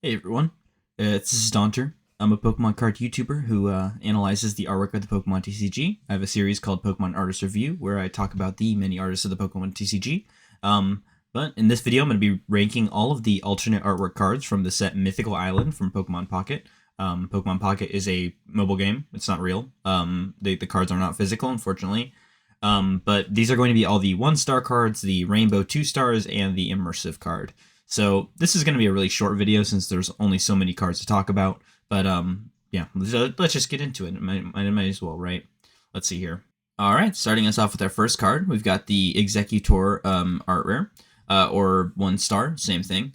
Hey everyone, this is Daunter. I'm a Pokemon card YouTuber who analyzes the artwork of the Pokemon TCG. I have a series called Pokemon Artist Review where I talk about the many artists of the Pokemon TCG. But in this video, I'm going to be ranking all of the alternate artwork cards from the set Mythical Island from Pokemon Pocket. Pokemon Pocket is a mobile game. It's not real. The cards are not physical, unfortunately. But these are going to be all the 1-star cards, the Rainbow 2 stars, and the Immersive card. So this is going to be a really short video since there's only so many cards to talk about. But yeah, let's just get into it. Might as well, right? Let's see here. All right, starting us off with our first card, we've got the Executor art rare, or 1-star, same thing.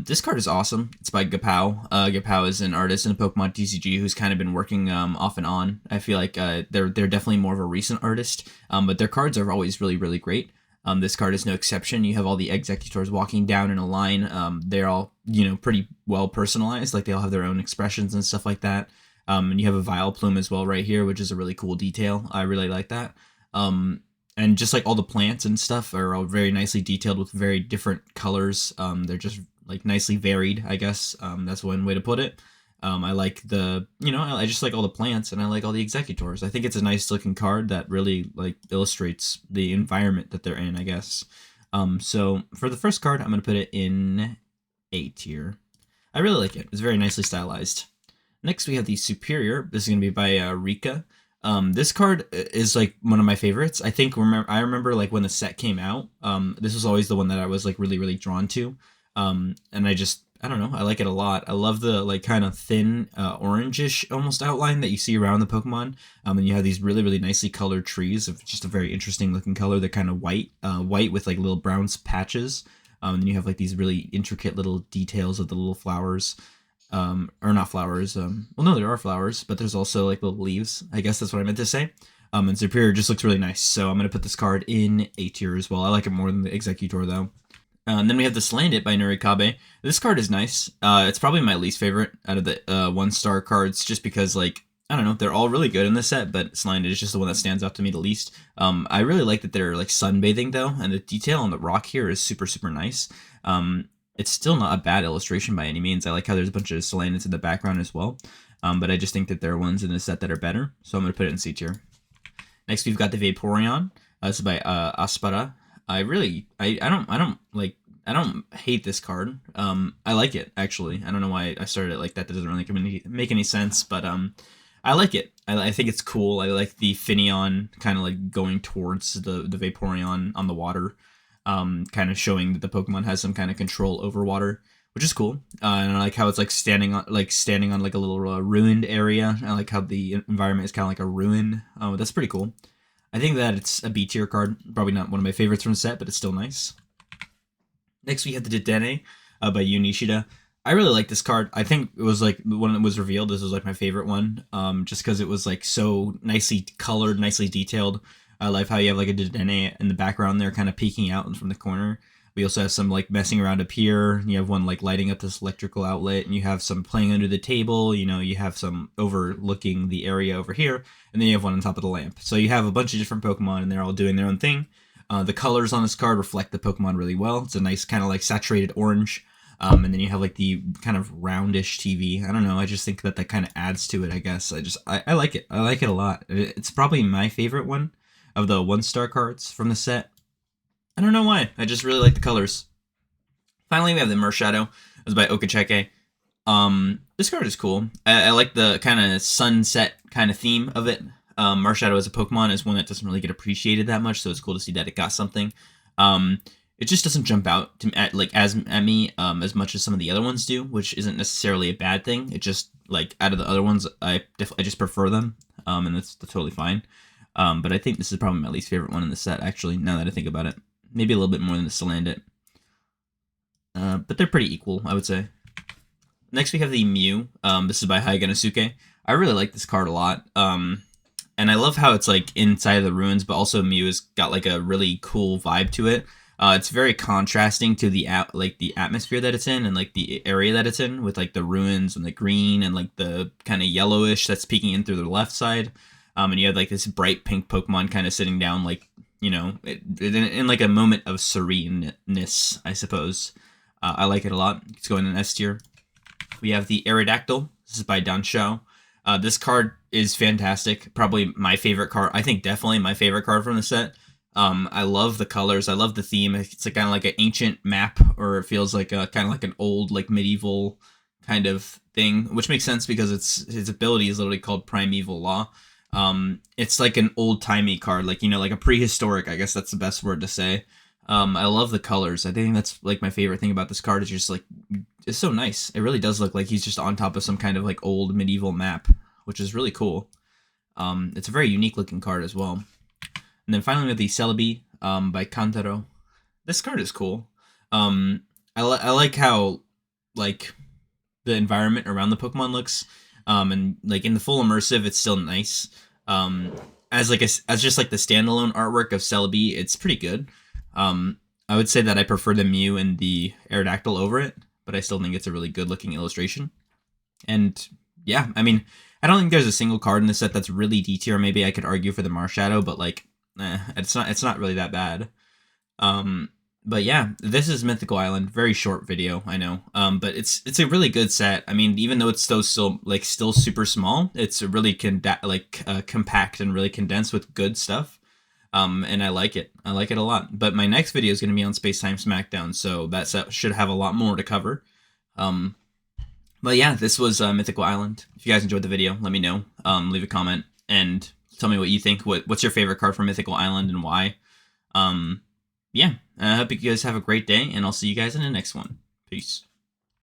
This card is awesome. It's by Gapow. Gapow is an artist in the Pokemon TCG who's kind of been working off and on. I feel like they're definitely more of a recent artist, but their cards are always really, really great. This card is no exception. You have all the Executors walking down in a line. They're all, pretty well personalized. Like, they all have their own expressions and stuff like that. And you have a Vileplume as well right here, which is a really cool detail. I really like that. And just like all the plants and stuff are all very nicely detailed with very different colors. They're just like nicely varied, I guess. That's one way to put it. I like I just like all the plants, and I like all the Executors. I think it's a nice looking card that really like illustrates the environment that they're in, I guess. So for the first card, I'm going to put it in A tier. I really like it. It's very nicely stylized. Next, we have the Superior. This is going to be by Rika. This card is like one of my favorites. I remember like when the set came out. This was always the one that I was like really, really drawn to. And I don't know, I like it a lot. I love the like kind of thin orangish almost outline that you see around the Pokemon. And you have these really, really nicely colored trees of just a very interesting looking color. They're kind of white with like little brown patches. And you have like these really intricate little details of the little flowers. Or not flowers. Well, no, there are flowers, but there's also like little leaves. I guess that's what I meant to say. And Superior just looks really nice. So I'm going to put this card in A tier as well. I like it more than the Executor though. And then we have the Slandit by Nurikabe. This card is nice. It's probably my least favorite out of the 1-star cards, just because, like, I don't know, they're all really good in this set, but Slandit is just the one that stands out to me the least. I really like that they're, like, sunbathing, though, and the detail on the rock here is super, super nice. It's still not a bad illustration by any means. I like how there's a bunch of Slandits in the background as well, but I just think that there are ones in this set that are better, so I'm going to put it in C tier. Next, we've got the Vaporeon. This is by Aspara. I don't hate this card. I like it, actually. I don't know why I started it like that. That doesn't really make any sense, but I like it. I think it's cool. I like the Finneon kind of like going towards the Vaporeon on the water, kind of showing that the Pokemon has some kind of control over water, which is cool. And I like how it's like standing on like a little ruined area. I like how the environment is kind of like a ruin. Oh, that's pretty cool. I think that it's a B tier card. Probably not one of my favorites from the set, but it's still nice. Next, we have the Dedenne by Yu Nishida. I really like this card. I think it was like when it was revealed, this was like my favorite one, just because it was like so nicely colored, nicely detailed. I love how you have like a Dedenne in the background there, kind of peeking out from the corner. We also have some like messing around up here. You have one like lighting up this electrical outlet, and you have some playing under the table. You have some overlooking the area over here, and then you have one on top of the lamp. So you have a bunch of different Pokemon, and they're all doing their own thing. The colors on this card reflect the Pokemon really well. It's a nice kind of like saturated orange. And then you have like the kind of roundish TV. I don't know. I just think that kind of adds to it, I guess. I like it. I like it a lot. It's probably my favorite one of the 1-star cards from the set. I don't know why. I just really like the colors. Finally, we have the Mershadow. It's by Okacheke. This card is cool. I like the kind of sunset kind of theme of it. Mershadow as a Pokemon is one that doesn't really get appreciated that much, so it's cool to see that it got something. It just doesn't jump out at me as much as some of the other ones do, which isn't necessarily a bad thing. It just, like, out of the other ones, I just prefer them, and that's totally fine. But I think this is probably my least favorite one in the set, actually, now that I think about it. Maybe a little bit more than the Slandit. But they're pretty equal, I would say. Next, we have the Mew. This is by Haiganosuke. I really like this card a lot. And I love how it's like inside of the ruins, but also Mew has got like a really cool vibe to it. It's very contrasting to the atmosphere that it's in and like the area that it's in, with like the ruins and the green and like the kind of yellowish that's peeking in through the left side. And you have like this bright pink Pokemon kind of sitting down, like, in like a moment of sereneness, I suppose. I like it a lot. It's going in S tier. We have the Aerodactyl. This is by Danshao. This card is fantastic. Probably my favorite card. I think definitely my favorite card from the set. I love the colors. I love the theme. It's kind of like an ancient map, or it feels like a kind of like an old, like medieval kind of thing, which makes sense because his ability is literally called Primeval Law. It's like an old timey card, like like a prehistoric. I guess that's the best word to say. I love the colors. I think that's like my favorite thing about this card is just like it's so nice. It really does look like he's just on top of some kind of like old medieval map, which is really cool. It's a very unique looking card as well. And then finally we have the Celebi by Kantaro. This card is cool. I like how like the environment around the Pokemon looks. And like in the full immersive, it's still nice. As just like the standalone artwork of Celebi, it's pretty good. I would say that I prefer the Mew and the Aerodactyl over it, but I still think it's a really good looking illustration. And yeah, I mean, I don't think there's a single card in this set that's really D tier. Maybe I could argue for the Marshadow, but like, it's not really that bad. But yeah, this is Mythical Island. Very short video, I know. But it's a really good set. I mean, even though it's still super small, it's really compact and really condensed with good stuff. And I like it. I like it a lot. But my next video is going to be on Space Time Smackdown, so that set should have a lot more to cover. But yeah, this was Mythical Island. If you guys enjoyed the video, let me know. Leave a comment and tell me what you think. What's your favorite card from Mythical Island and why? Yeah, I hope you guys have a great day, and I'll see you guys in the next one. Peace.